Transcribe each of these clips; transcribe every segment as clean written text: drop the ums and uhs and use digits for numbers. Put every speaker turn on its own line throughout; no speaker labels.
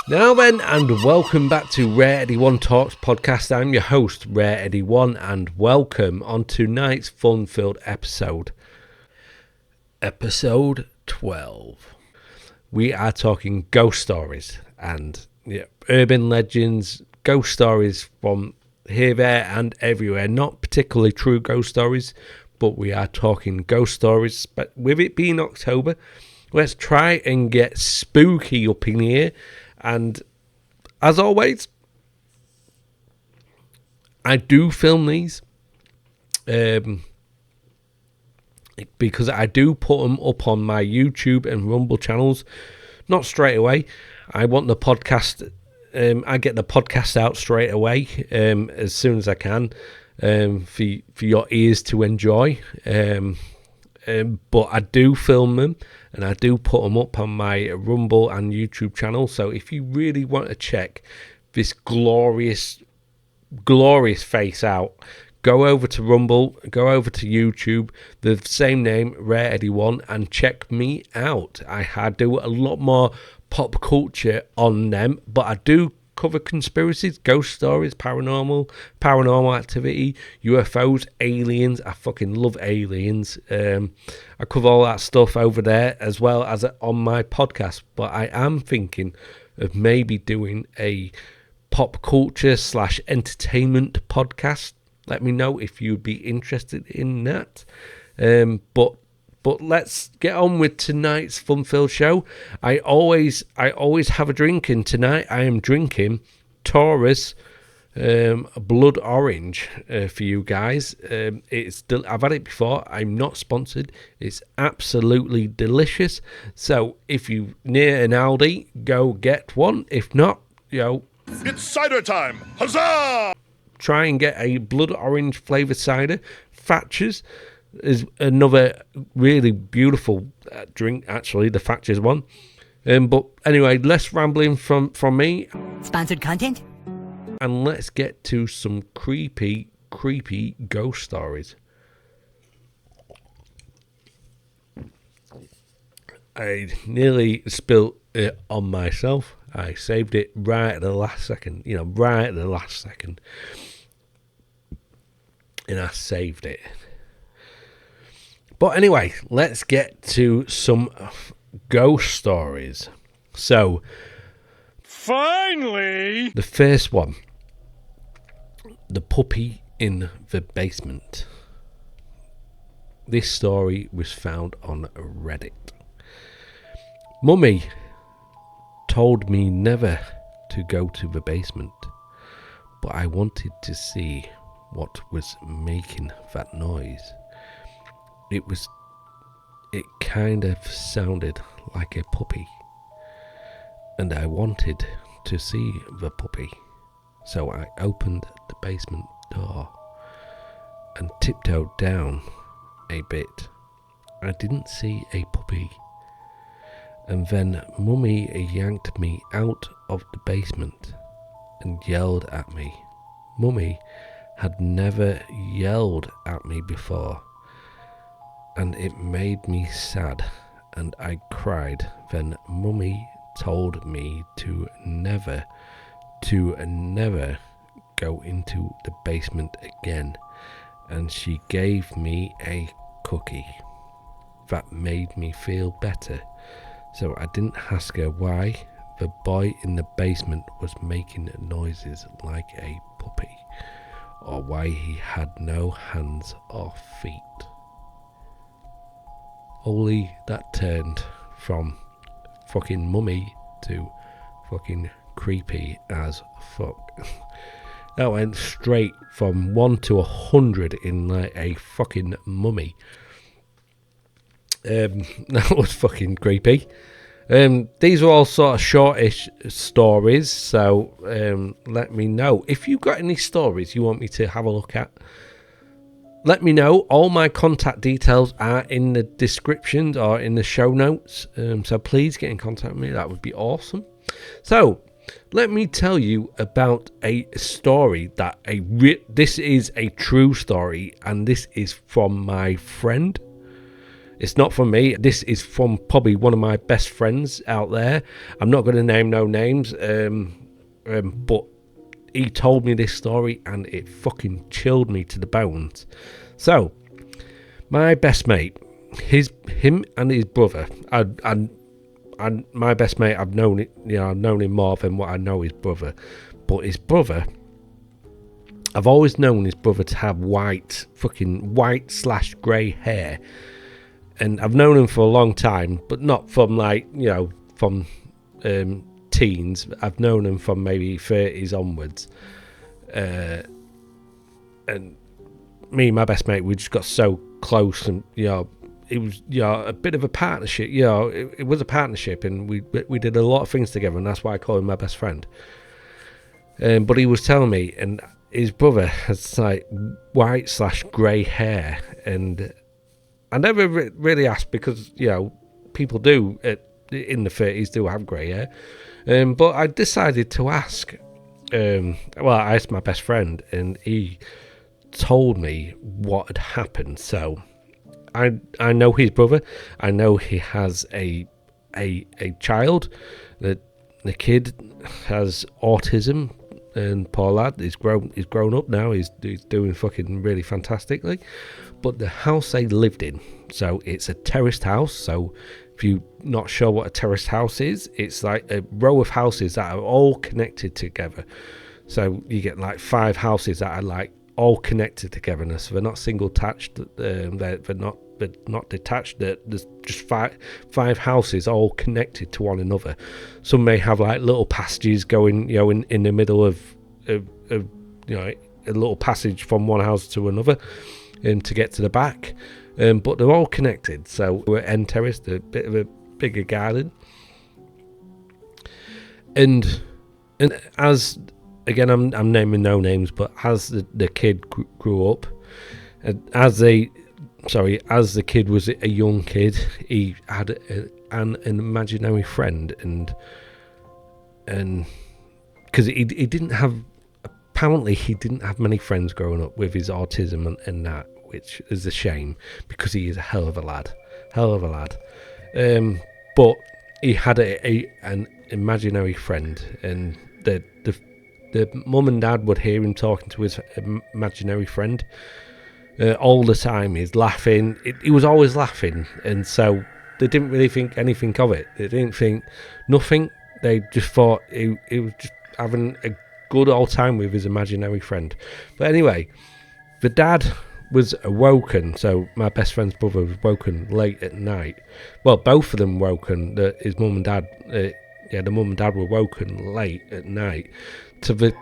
Now then, and welcome back to Rare Eddie One Talks podcast. I'm your host, Rare Eddie One, and welcome on tonight's fun-filled episode. Episode 12. We are talking ghost stories and urban legends, ghost stories from here, there, and everywhere. Not particularly true ghost stories, but we are talking ghost stories. But with it being October, let's try and get spooky up in here. And as always, I do film these because I do put them up on my YouTube and Rumble channels. Not straight away. I want the podcast. I get the podcast out straight away as soon as I can for your ears to enjoy. But I do film them and I do put them up on my Rumble and YouTube channel. So if you really want to check this glorious face out, go over to Rumble, go over to YouTube, the same name, Rare Eddie One, and check me out. I do a lot more pop culture on them, but I do cover conspiracies, ghost stories, paranormal activity, UFOs, aliens. I fucking love aliens. I cover all that stuff over there as well as on my podcast, but I am thinking of maybe doing a pop culture / entertainment podcast. Let me know if you'd be interested in that. But let's get on with tonight's fun-filled show. I always have a drink, and tonight I am drinking Taurus Blood Orange for you guys. I've had it before. I'm not sponsored. It's absolutely delicious. So if you're near an Aldi, go get one. If not,
it's cider time! Huzzah!
Try and get a blood orange flavoured cider. Thatcher's is another really beautiful drink, actually, the Thatcher's one. But anyway, less rambling from me.
Sponsored content?
And let's get to some creepy ghost stories. I nearly spilt it on myself. I saved it right at the last second. And I saved it. But anyway, let's get to some ghost stories. So,
finally,
the first one. The puppy in the basement. This story was found on Reddit. Mummy told me never to go to the basement, but I wanted to see what was making that noise. It kind of sounded like a puppy, and I wanted to see the puppy, so I opened the basement door and tiptoed down a bit. I didn't see a puppy, and then Mummy yanked me out of the basement and yelled at me. Mummy had never yelled at me before, and it made me sad, and I cried. Then Mummy told me to never go into the basement again, and she gave me a cookie. That made me feel better, so I didn't ask her why the boy in the basement was making noises like a puppy, or why he had no hands or feet. Only that turned from fucking Mummy to fucking creepy as fuck. That went straight from 1 to 100 in like a fucking Mummy. That was fucking creepy. These are all sort of shortish stories, so let me know if you've got any stories you want me to have a look at. Let me know. All my contact details are in the description or in the show notes, so please get in contact with me. That would be awesome. So let me tell you about a story that this is a true story, and this is from my friend. It's not from me. This is from probably one of my best friends out there. I'm not going to name no names, but he told me this story and it fucking chilled me to the bones. So, my best mate, him and his brother, and my best mate, I've known him more than what I know his brother. But his brother, I've always known his brother to have white/grey hair. And I've known him for a long time, but not from from teens. I've known him from maybe 30s onwards. And me and my best mate, we just got so close, and it was a bit of a partnership. It was a partnership, and we did a lot of things together, and that's why I call him my best friend. But he was telling me, and his brother has like white/grey hair, and I never really asked because people do in the 30s do have grey hair, but I decided to ask. I asked my best friend, and he told me what had happened. So I know his brother. I know he has a child. The kid has autism, and poor lad, he's grown up now. He's doing fucking really fantastically. But the house they lived in, so it's a terraced house. So if you're not sure what a terraced house is, it's like a row of houses that are all connected together. So you get like 5 houses that are like all connected together. So they're not single attached. They're not detached. There's just five houses all connected to one another. Some may have like little passages going, in the middle of a little passage from one house to another, to get to the back. But they're all connected. So we're end terrace, a bit of a bigger garden. And as again, I'm naming no names, but as the kid grew up, as the kid was a young kid, he had an imaginary friend, and because he didn't have many friends growing up with his autism and that, which is a shame because he is a hell of a lad. But he had an imaginary friend, and the mum and dad would hear him talking to his imaginary friend all the time. He's laughing. He was always laughing, and so they didn't really think anything of it. They didn't think nothing. They just thought he was just having a good old time with his imaginary friend. But anyway, the dad was awoken. So my best friend's brother was woken late at night. Well, both of them woken. His mum and dad. The mum and dad were woken late at night to the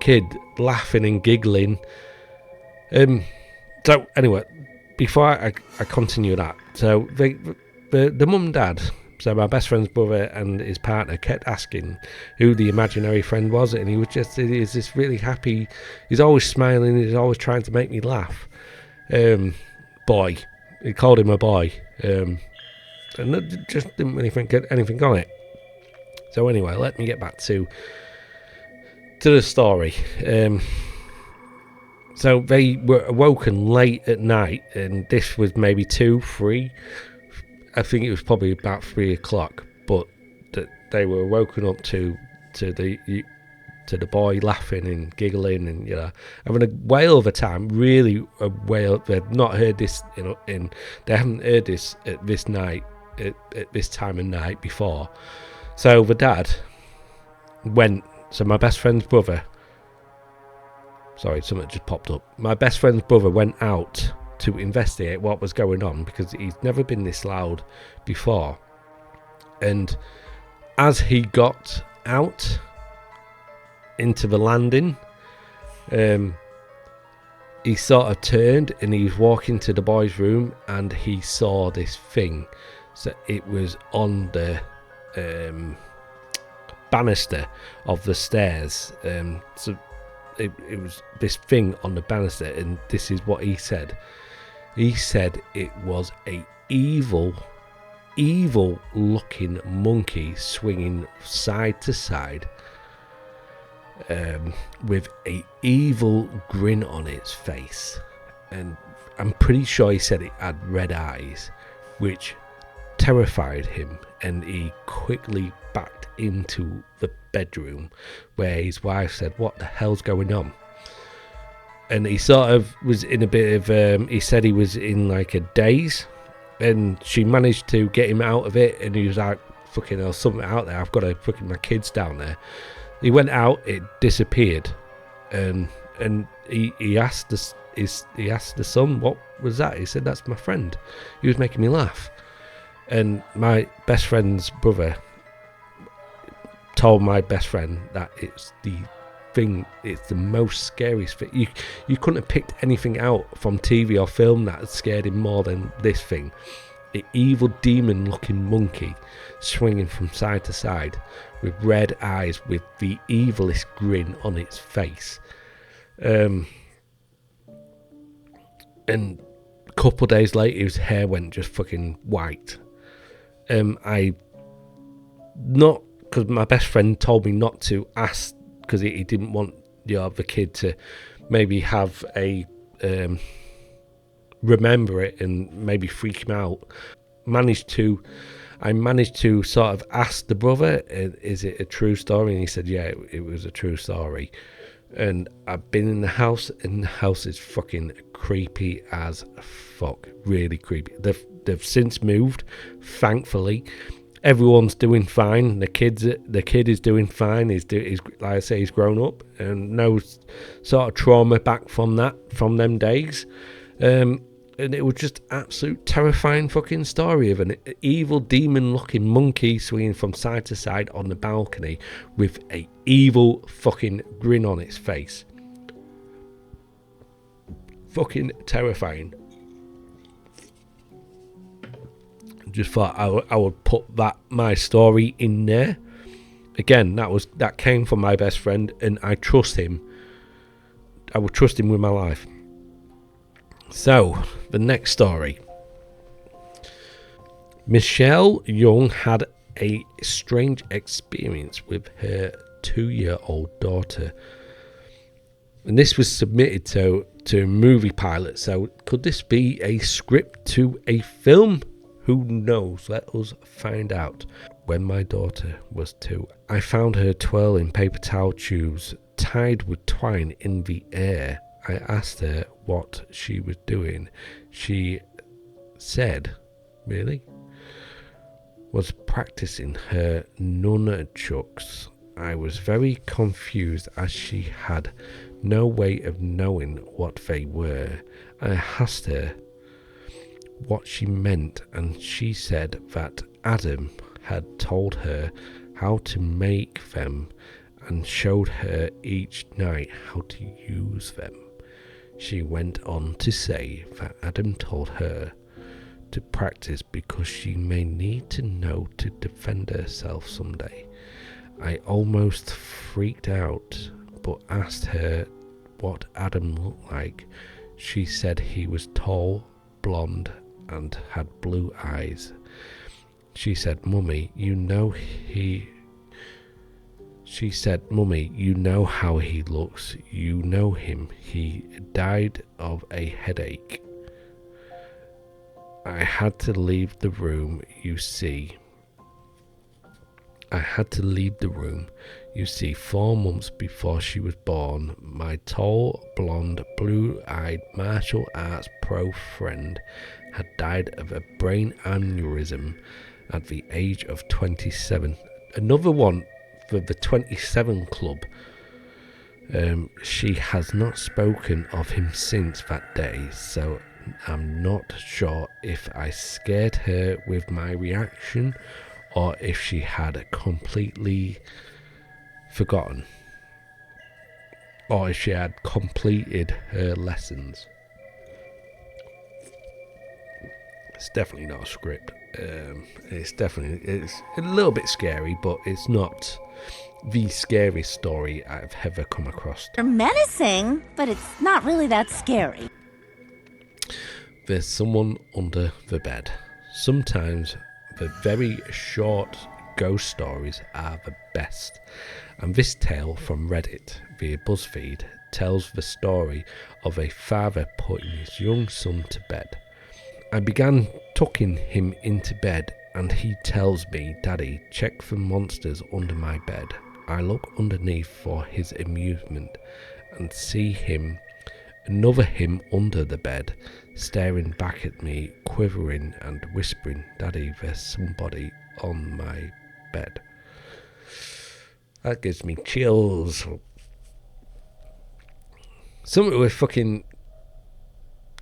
kid laughing and giggling. So anyway, before I continue that, so the mum and dad, so my best friend's brother and his partner, kept asking who the imaginary friend was, and he's this really happy, he's always smiling, he's always trying to make me laugh. Boy, he called him a boy, and I just didn't really think anything on it. So anyway, let me get back to the story. So they were awoken late at night, and this was maybe 2, 3. I think it was probably about 3 o'clock. But they were woken up to the boy laughing and giggling and having a whale of a time. Really a whale. They've not heard this, they haven't heard this at this night at this time of night before. So the dad went. So my best friend's brother. Sorry, something just popped up. My best friend's brother went out to investigate what was going on because he's never been this loud before. And as he got out into the landing, he sort of turned and he was walking to the boy's room, and he saw this thing. So it was on the banister of the stairs. So it was this thing on the banister, and this is what he said. He said it was a evil looking monkey swinging side to side, with a evil grin on its face. And I'm pretty sure he said it had red eyes, which terrified him, and he quickly backed into the bedroom where his wife said, "What the hell's going on?" And he sort of was in a bit of he said he was in like a daze, and she managed to get him out of it, and he was like, "Fucking hell, something out there, I've got to fucking my kids down there." He went out, it disappeared, and he asked the son, "What was that?" He said, "That's my friend, he was making me laugh." And my best friend's brother told my best friend that it's the most scariest thing. You couldn't have picked anything out from TV or film that had scared him more than this thing. The evil demon looking monkey swinging from side to side with red eyes with the evilest grin on its face. And a couple of days later his hair went just fucking white. Because my best friend told me not to ask, because he didn't want the kid to maybe have a remember it and maybe freak him out. I managed to sort of ask the brother, "Is it a true story?" And he said, "Yeah, it was a true story." And I've been in the house, and the house is fucking creepy as fuck, really creepy. They've since moved, thankfully. Everyone's doing fine. The kid is doing fine. He's like I say, he's grown up, and no sort of trauma back from them days. And it was just absolute terrifying fucking story of an evil demon looking monkey swinging from side to side on the balcony with a evil fucking grin on its face. Fucking terrifying. Just thought I would put my story in there. Again, that came from my best friend, and I trust him. I would trust him with my life. So, the next story. Michelle Young had a strange experience with her 2-year-old daughter. And this was submitted to Movie Pilot. So, could this be a script to a film? Who knows? Let us find out. When my daughter was 2, I found her twirling paper towel tubes tied with twine in the air. I asked her what she was doing. She said, "Really?" Was practicing her nunchucks. I was very confused as she had no way of knowing what they were. I asked her what she meant, and she said that Adam had told her how to make them and showed her each night how to use them. She went on to say that Adam told her to practice because she may need to know to defend herself someday. I almost freaked out, but asked her what Adam looked like. She said he was tall, blonde, and had blue eyes. She said, Mummy, you know how he looks. You know him. He died of a headache. I had to leave the room, you see. 4 months before she was born. My tall, blonde, blue-eyed martial arts pro friend had died of a brain aneurysm at the age of 27. Another one for the 27 club. She has not spoken of him since that day, so I'm not sure if I scared her with my reaction or if she had completely forgotten, or if she had completed her lessons. It's definitely not a script. It's a little bit scary, but it's not the scariest story I've ever come across.
You're menacing, but it's not really that scary.
There's someone under the bed. Sometimes the very short ghost stories are the best, and this tale from Reddit via BuzzFeed tells the story of a father putting his young son to bed. I began tucking him into bed, and he tells me, "Daddy, check for monsters under my bed." I look underneath for his amusement and see another him under the bed, staring back at me, quivering and whispering, "Daddy, there's somebody on my bed." That gives me chills. Something with fucking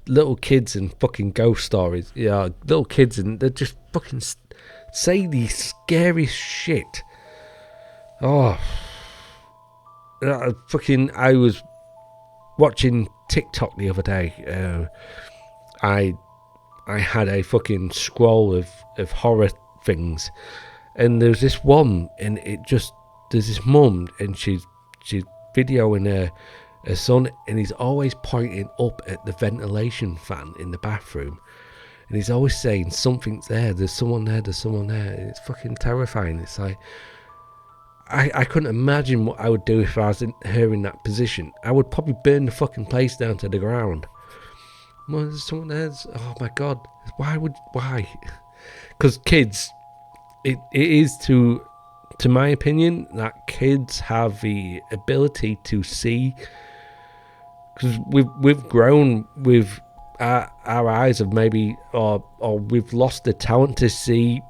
little kids and fucking ghost stories. Yeah, little kids, and they just fucking say these scary shit. Oh, I was watching TikTok the other day. I had a fucking scroll of horror things, and there's this one, and there's this mum, and she's videoing her son, and he's always pointing up at the ventilation fan in the bathroom, and he's always saying, "Something's there, there's someone there, there's someone there." And it's fucking terrifying. It's like, I couldn't imagine what I would do if I was in that position. I would probably burn the fucking place down to the ground. Well, there's someone there. Oh my god. Why? Because kids, it is to my opinion, that kids have the ability to see. Because we've grown with our eyes of maybe, or we've lost the talent to see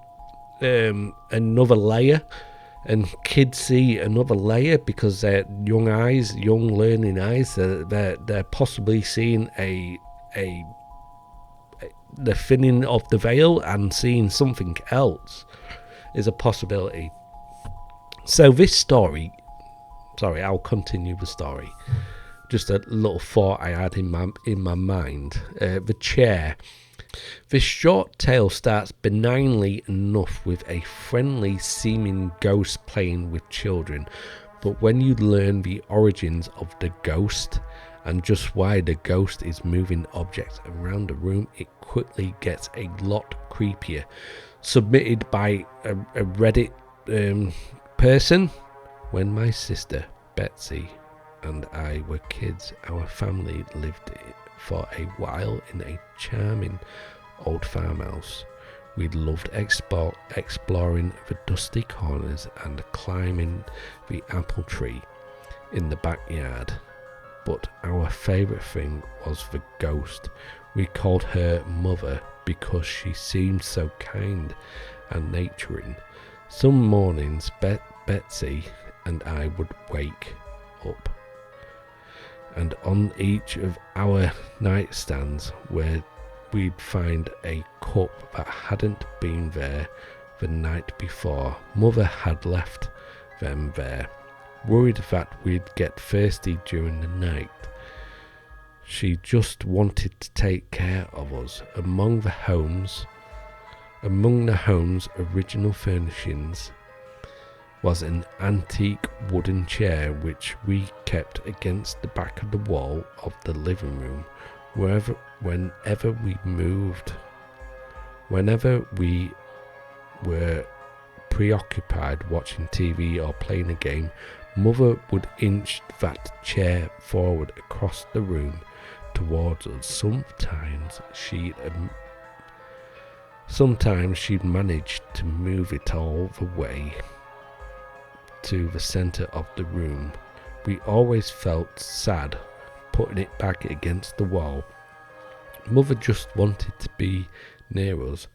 another layer. And kids see another layer because they're young learning eyes. They're possibly seeing the thinning of the veil and seeing something else is a possibility. So this story, sorry, I'll continue the story. Just a little thought I had in my mind. The chair. This short tale starts benignly enough with a friendly seeming ghost playing with children, but when you learn the origins of the ghost and just why the ghost is moving objects around the room, it quickly gets a lot creepier. Submitted by a Reddit person. When my sister Betsy and I were kids, our family lived for a while in a charming old farmhouse. We loved exploring the dusty corners and climbing the apple tree in the backyard. But our favourite thing was the ghost. We called her Mother because she seemed so kind and nurturing. Some mornings Betsy and I would wake up, and on each of our nightstands where we'd find a cup that hadn't been there the night before. Mother had left them there, worried that we'd get thirsty during the night. She just wanted to take care of us. Among the home's original furnishings was an antique wooden chair which we kept against the back of the wall of the living room. Whenever we were preoccupied watching TV or playing a game, Mother would inch that chair forward across the room towards us. Sometimes she'd manage to move it all the way to the centre of the room. We always felt sad putting it back against the wall. Mother just wanted to be near us.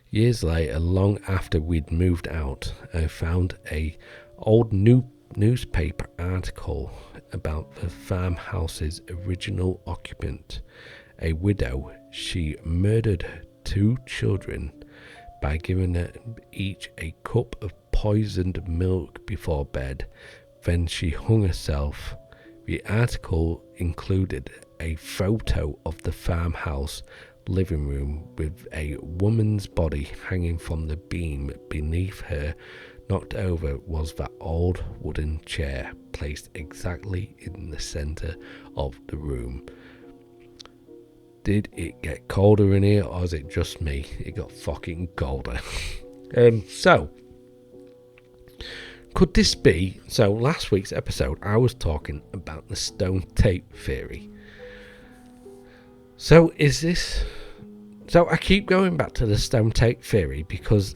Years later, long after we'd moved out, I found a old newspaper article about the farmhouse's original occupant, a widow. She murdered 2 children by giving them each a cup of poisoned milk before bed. Then she hung herself. The article included a photo of the farmhouse living room with a woman's body hanging from the beam beneath her. Knocked over was that old wooden chair, placed exactly in the centre of the room. Did it get colder in here, or is it just me? It got fucking colder. So, could this be... So last week's episode, I was talking about the stone tape theory. So is this... So I keep going back to the stone tape theory because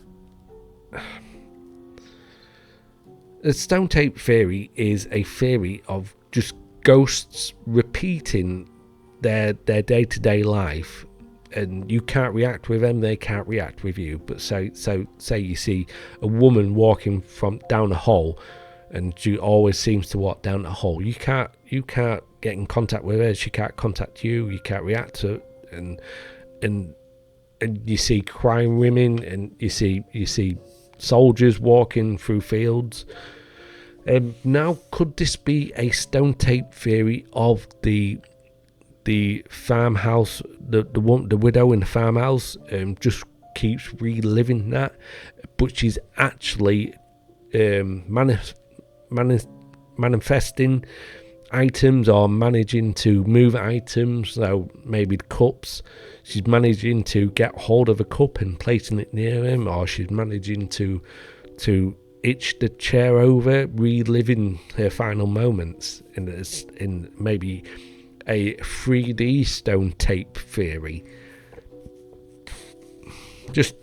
the stone tape theory is a theory of just ghosts repeating their day-to-day life, and you can't react with them, they can't react with you. But so say you see a woman walking from down a hole, and she always seems to walk down the hole. You can't get in contact with her. She can't contact you. You can't react to it. And you see crying women, and you see soldiers walking through fields. Now, could this be a stone tape theory of the farmhouse, the widow in the farmhouse, just keeps reliving that, but she's actually manifesting items or managing to move items. So maybe the cups, she's managing to get hold of a cup and placing it near him, or she's managing to itch the chair over, reliving her final moments in maybe a 3D stone tape theory. Just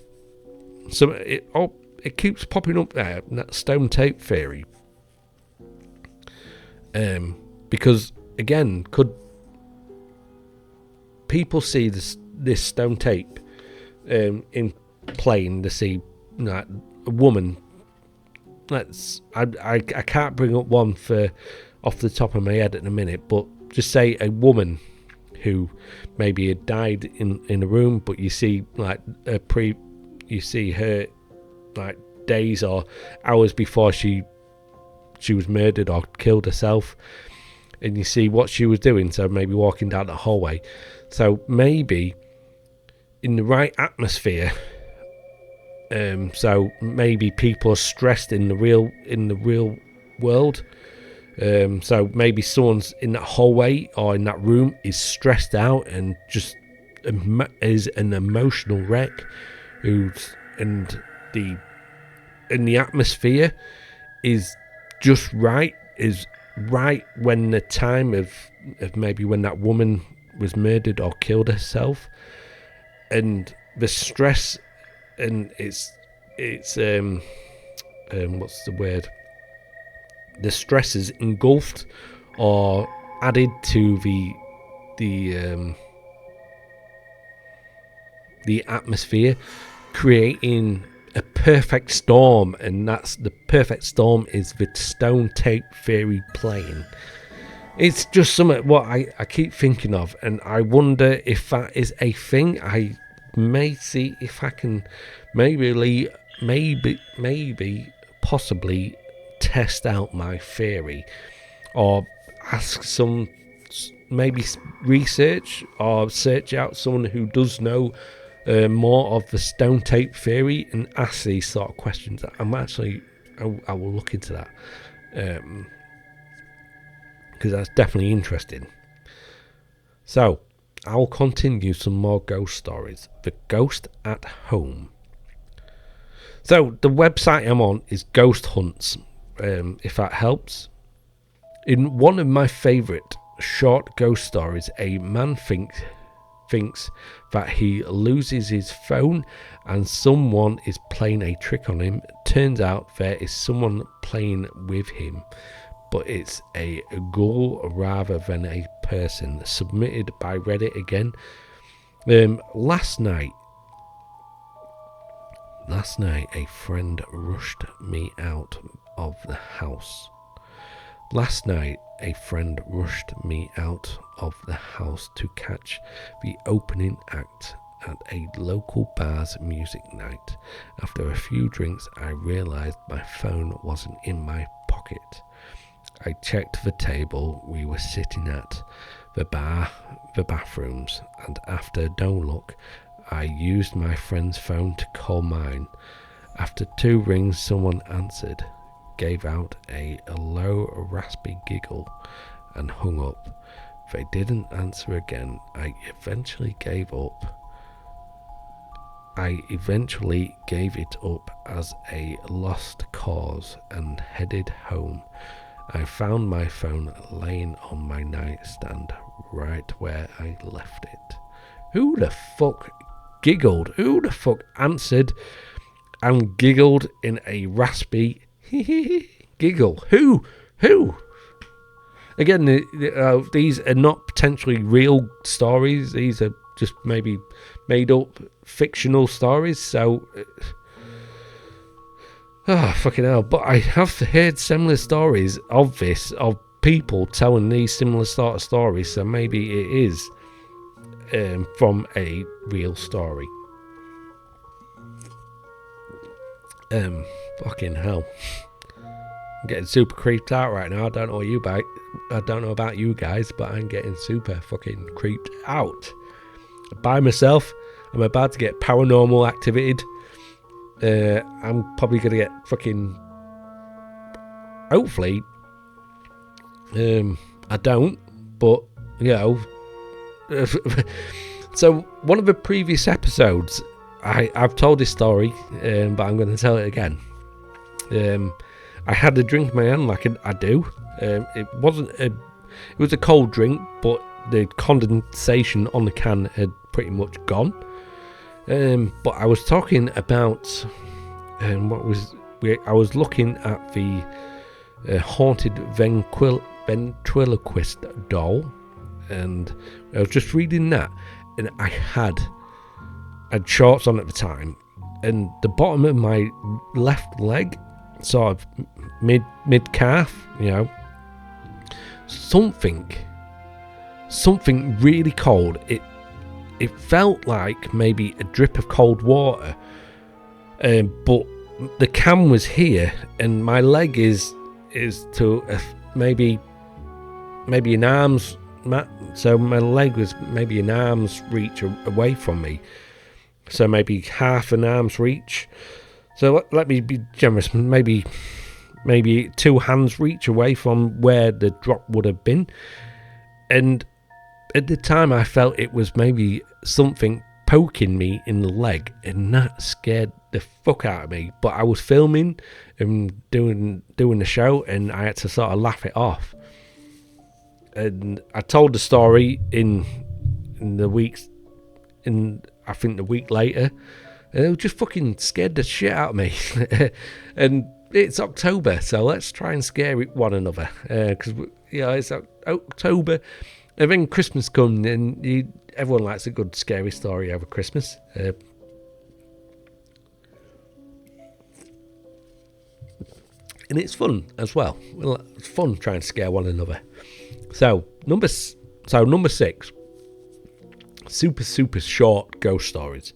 so it keeps popping up there, that stone tape theory. Because again, could people see this stone tape in plane to see like a woman? I can't bring up one for off the top of my head at the minute, but just say a woman who maybe had died in a room, but you see like you see her like days or hours before she was murdered or killed herself, and you see what she was doing. So maybe walking down the hallway. So maybe in the right atmosphere. So maybe people are stressed in the real world. So maybe someone's in that hallway or in that room is stressed out and just is an emotional wreck, and the atmosphere is just right, is right when the time of maybe when that woman was murdered or killed herself, and the stress, and it's what's the word? The stress is engulfed or added to the atmosphere, creating a perfect storm, and that's the perfect storm is the stone tape theory playing. It's just something what I keep thinking of, and I wonder if that is a thing. I may see if I can maybe possibly test out my theory, or ask some, maybe research or search out someone who does know more of the stone tape theory and ask these sort of questions. I will look into that, because that's definitely interesting. So I'll continue some more ghost stories. The Ghost at Home. So the website I'm on is Ghost Hunts, if that helps. In one of my favourite short ghost stories, a man thinks that he loses his phone and someone is playing a trick on him. Turns out there is someone playing with him, but it's a ghoul rather than a person. Submitted by Reddit again. Last night a friend rushed me out of the house. To catch the opening act at a local bar's music night. After a few drinks, I realised my phone wasn't in my pocket. I checked the table we were sitting at, the bar, the bathrooms, and after no luck, I used my friend's phone to call mine. After 2 rings, someone answered, gave out a low, raspy giggle, and hung up. They didn't answer again. I eventually gave up. I eventually gave it up as a lost cause and headed home. I found my phone laying on my nightstand right where I left it. Who the fuck giggled? Who the fuck answered and giggled in a raspy giggle? Who? Again, these are not potentially real stories. These are just maybe made up fictional stories. So, fucking hell. But I have heard similar stories of this, of people telling these similar sort of stories. So maybe it is from a real story. Fucking hell. I'm getting super creeped out right now. I don't know about you guys, but I'm getting super fucking creeped out. By myself, I'm about to get paranormal activated. I'm probably gonna get fucking. Hopefully, I don't, but you know. So one of the previous episodes, I've told this story, but I'm going to tell it again. I had a drink in my hand like I do. It was a cold drink, but the condensation on the can had pretty much gone. But I was talking about I was looking at the haunted ventriloquist doll, and I was just reading that, and I had shorts on at the time, and the bottom of my left leg, sort of mid calf, you know, something really cold. It felt like maybe a drip of cold water, but the can was here, and my leg is to maybe an arm's. So my leg was maybe an arm's reach away from me. So maybe half an arm's reach. So let me be generous. Maybe 2 hands reach away from where the drop would have been. And at the time I felt it was maybe something poking me in the leg, and that scared the fuck out of me. But I was filming and doing the show, and I had to sort of laugh it off. And I told the story in the weeks, I think the week later, and it just fucking scared the shit out of me. And it's October, so let's try and scare one another, because it's October, and then Christmas comes, and everyone likes a good scary story over Christmas. And it's fun as well. It's fun trying to scare one another. So number 6, super short ghost stories.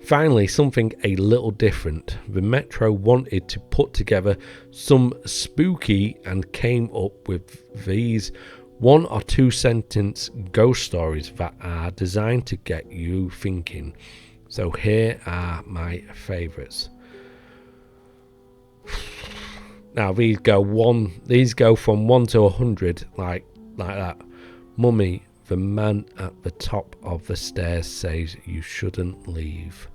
Finally, something a little different. The Metro wanted to put together some spooky and came up with these 1 or 2 sentence ghost stories that are designed to get you thinking. So here are my favourites. Now these go from 1 to 100 like that. Mummy, the man at the top of the stairs says you shouldn't leave.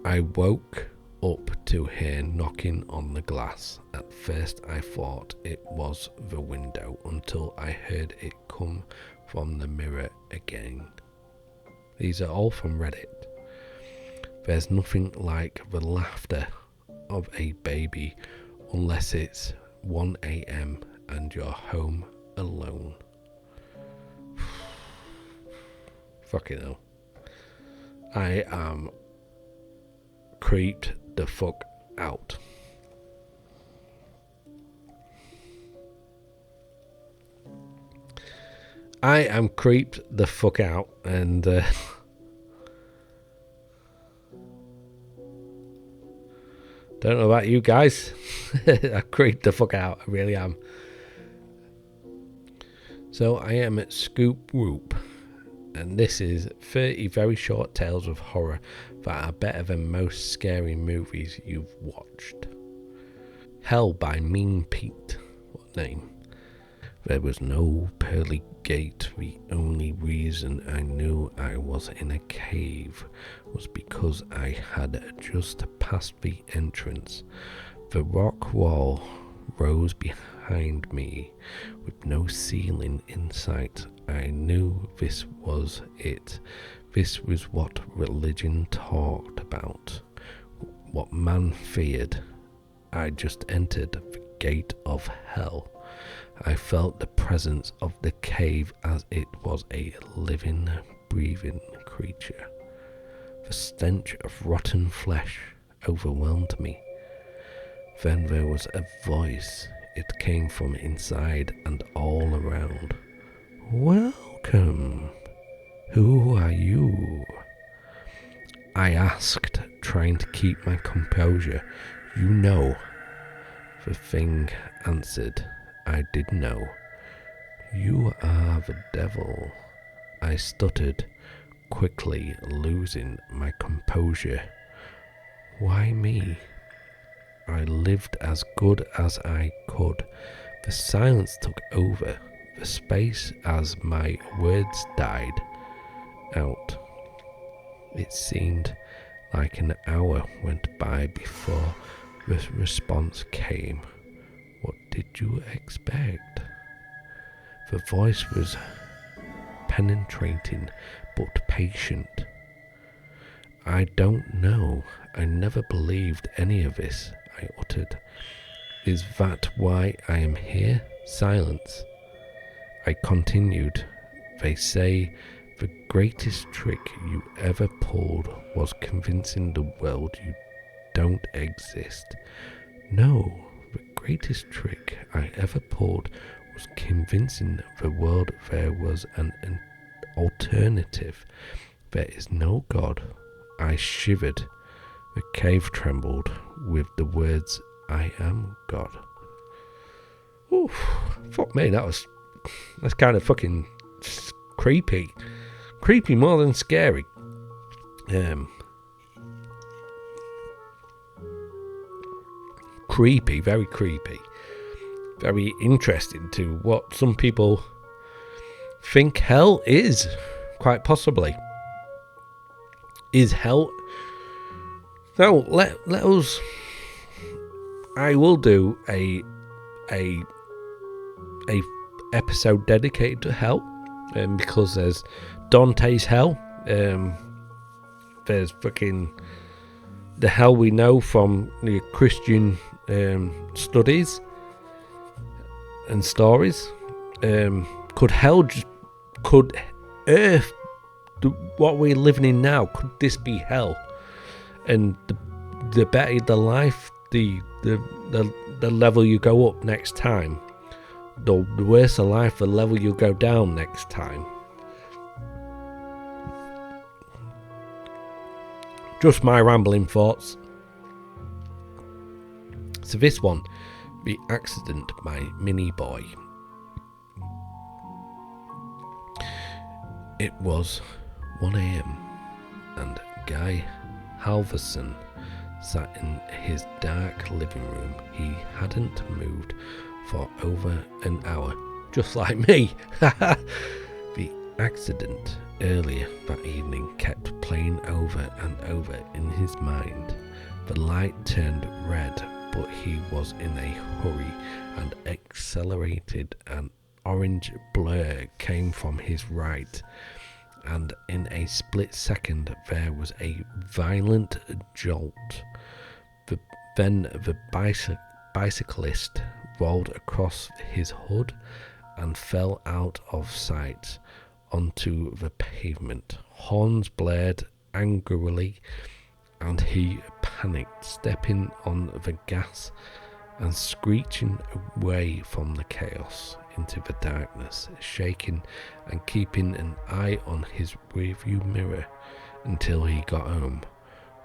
I woke up to hear knocking on the glass. At first I thought it was the window until I heard it come from the mirror again. These are all from Reddit. There's nothing like the laughter of a baby unless it's 1 a.m. and you're home alone. Fucking hell. I am creeped the fuck out. I am creeped the fuck out, and don't know about you guys. I creeped the fuck out. I really am. So I am at Scoop Whoop, and this is 30 very short tales of horror that are better than most scary movies you've watched. Hell by Mean Pete. What name? There was no pearly gate. The only reason I knew I was in a cave was because I had just passed the entrance. The rock wall rose behind me with no ceiling in sight. I knew this was it. This was what religion talked about, what man feared. I just entered the gate of hell. I felt the presence of the cave as it was a living, breathing creature. The stench of rotten flesh overwhelmed me. Then there was a voice. It came from inside and all around. "Welcome. Who are you?" I asked, trying to keep my composure. "You know." The thing answered. I did know. "You are the devil." I stuttered, quickly losing my composure. "Why me?" I lived as good as I could. The silence took over the space as my words died out. It seemed like an hour went by before the response came. "What did you expect?" The voice was penetrating but patient. "I don't know. I never believed any of this," I uttered. "Is that why I am here?" Silence. I continued. "They say the greatest trick you ever pulled was convincing the world you don't exist." "No, the greatest trick I ever pulled was convincing the world there was an alternative. There is no God." I shivered. The cave trembled with the words, "I am God." Oof, fuck me, that's kind of fucking creepy. Creepy more than scary. Creepy, very creepy. Very interesting to what some people think hell is, quite possibly. Is hell... Now, let us... I will do a episode dedicated to hell, because there's Dante's hell, there's fucking the hell we know from the Christian studies and stories. Could Earth, what we're living in now, could this be hell? And the better the life, the level you go up next time. The worse the life, the level you go down next time. Just my rambling thoughts. So this one, The Accident by Mini Boy. It was 1 a.m. and Guy Halverson sat in his dark living room. He hadn't moved for over an hour, just like me. The accident earlier that evening kept playing over and over in his mind. The light turned red, but he was in a hurry and accelerated. An orange blur came from his right, and in a split second there was a violent jolt. Then the bicyclist rolled across his hood and fell out of sight onto the pavement. Horns blared angrily, and he panicked, stepping on the gas and screeching away from the chaos into the darkness, shaking and keeping an eye on his rearview mirror until he got home.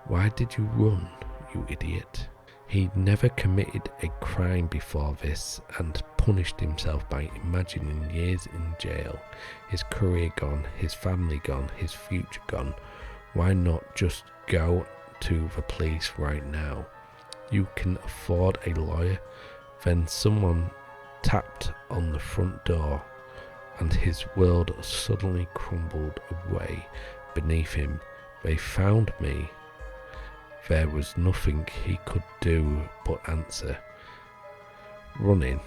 Why did you run, you idiot? He'd never committed a crime before this and punished himself by imagining years in jail, his career gone, his family gone, his future gone. Why not just go to the police right now? You can afford a lawyer. Then someone tapped on the front door. and his world suddenly crumbled away beneath him. They found me. There was nothing he could do but answer. Running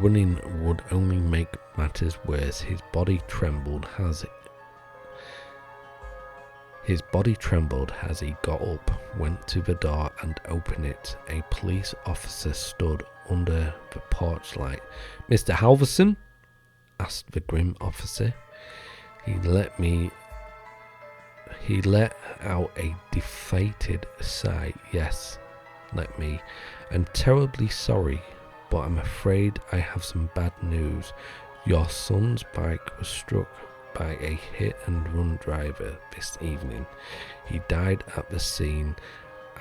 would only make matters worse. His body trembled as he got up, went to the door and opened it. A police officer stood under the porch light. "Mr. Halverson?" asked the grim officer. He let out a deflated sigh. "Yes, let me. I'm terribly sorry, but I'm afraid I have some bad news. Your son's bike was struck by a hit-and-run driver this evening. He died at the scene,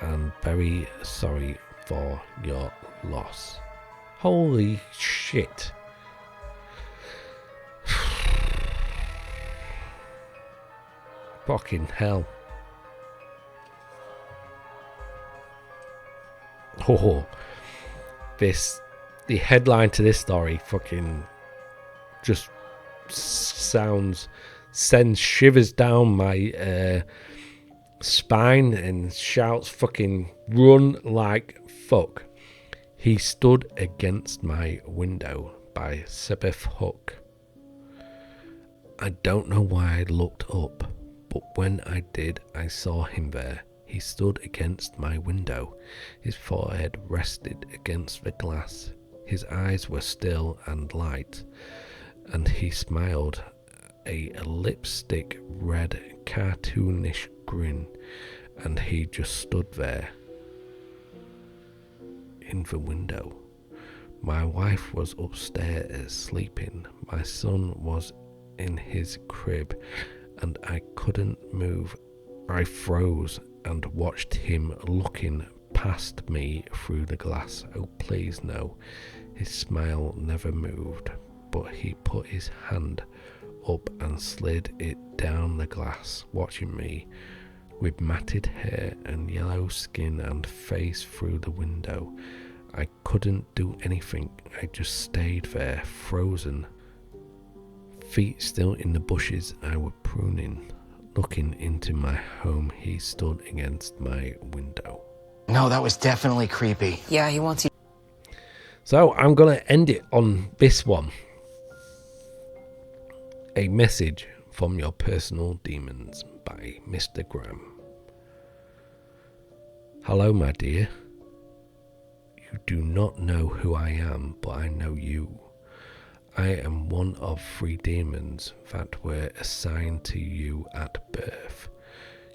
and very sorry for your loss." Holy shit. Fucking hell. Oh, the headline to this story fucking just sends shivers down my spine and shouts fucking "run like fuck." He Stood Against My Window by Sebeth Hook. I don't know why I looked up, but when I did, I saw him there. He stood against my window. His forehead rested against the glass. His eyes were still and light, and he smiled a lipstick red cartoonish grin, and he just stood there in the window. My wife was upstairs sleeping. My son was in his crib, and I couldn't move. I froze and watched him looking past me through the glass. Oh, please no. His smile never moved, but he put his hand up and slid it down the glass, watching me with matted hair and yellow skin and face through the window. I couldn't do anything. I just stayed there, frozen, feet still in the bushes I was pruning. Looking into my home, he stood against my window.
No, that was definitely creepy.
Yeah, he wants you.
So I'm going to end it on this one. A Message from Your Personal Demons by Mr. Graham. Hello, my dear. You do not know who I am, but I know you. I am one of 3 demons that were assigned to you at birth.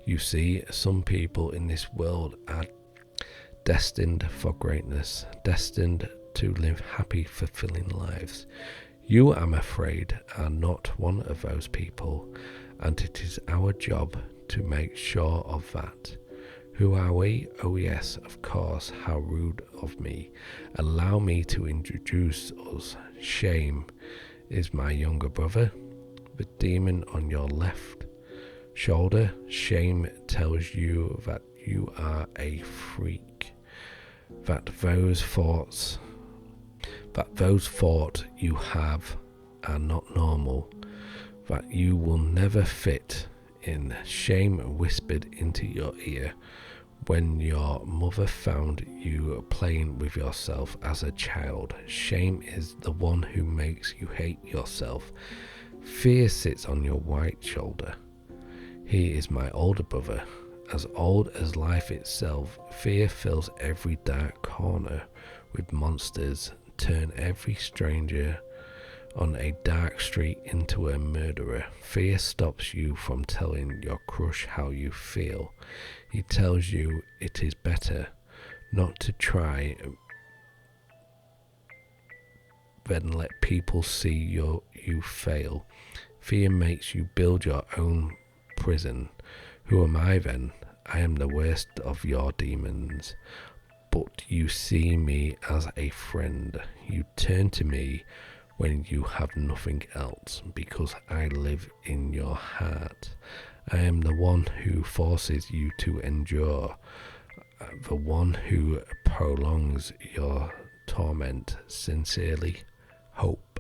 You see, some people in this world are destined for greatness, destined to live happy, fulfilling lives. You, I'm afraid, are not one of those people, and it is our job to make sure of that. Who are we? Oh yes, of course, how rude of me. Allow me to introduce us. Shame is my younger brother, the demon on your left shoulder. Shame tells you that you are a freak, that those thoughts you have are not normal, that you will never fit in. Shame whispered into your ear when your mother found you playing with yourself as a child. Shame is the one who makes you hate yourself. Fear sits on your right shoulder. He is my older brother, as old as life itself. Fear fills every dark corner with monsters, turn every stranger on a dark street into a murderer. Fear stops you from telling your crush how you feel. He tells you it is better not to try than let people see you fail. Fear makes you build your own prison. Who am I then? I am the worst of your demons. But you see me as a friend. You turn to me when you have nothing else, because I live in your heart. I am the one who forces you to endure, the one who prolongs your torment. Sincerely, Hope.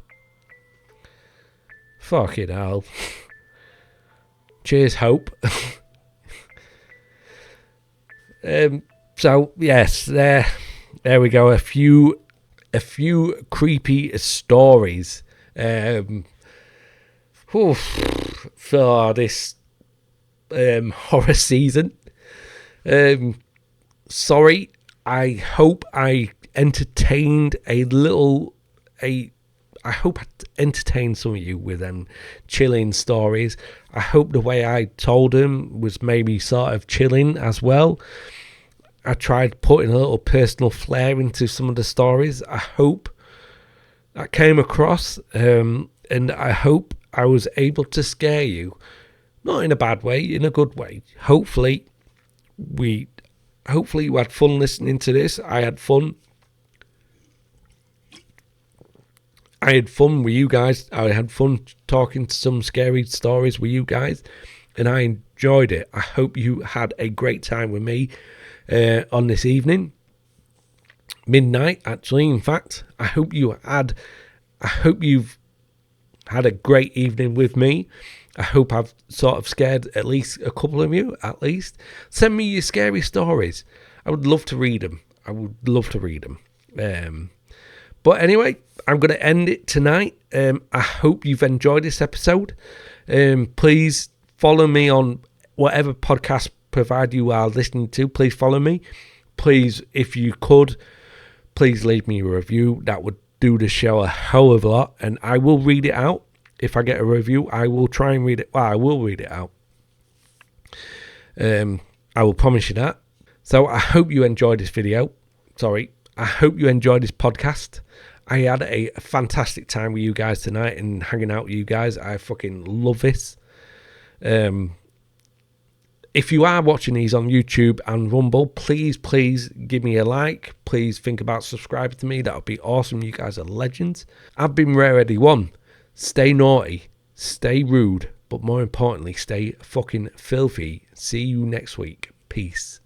Fucking hell. Cheers, Hope. So yes, there we go. A few creepy stories for this horror season. Sorry, I hope I entertained I hope I entertained some of you with them chilling stories. I hope the way I told them was maybe sort of chilling as well. I tried putting a little personal flair into some of the stories. I hope that came across, and I hope I was able to scare you. Not in a bad way, in a good way. Hopefully you had fun listening to this. I had fun. I had fun with you guys. I had fun talking to some scary stories with you guys, and I enjoyed it. I hope you had a great time with me on this evening. Midnight, actually, in fact. I hope you've had a great evening with me. I hope I've sort of scared at least a couple of you, at least. Send me your scary stories. I would love to read them. But anyway, I'm going to end it tonight. I hope you've enjoyed this episode. Please follow me on whatever podcast provider you are listening to. Please follow me. Please, if you could, please leave me a review. That would do the show a hell of a lot. And I will read it out. If I get a review, I will try and read it. Well, I will read it out. I will promise you that. So I hope you enjoyed this video. I hope you enjoyed this podcast. I had a fantastic time with you guys tonight and hanging out with you guys. I fucking love this. If you are watching these on YouTube and Rumble, please give me a like. Please think about subscribing to me. That would be awesome. You guys are legends. I've been Rare Eddie 1. Stay naughty, stay rude, but more importantly, stay fucking filthy. See you next week. Peace.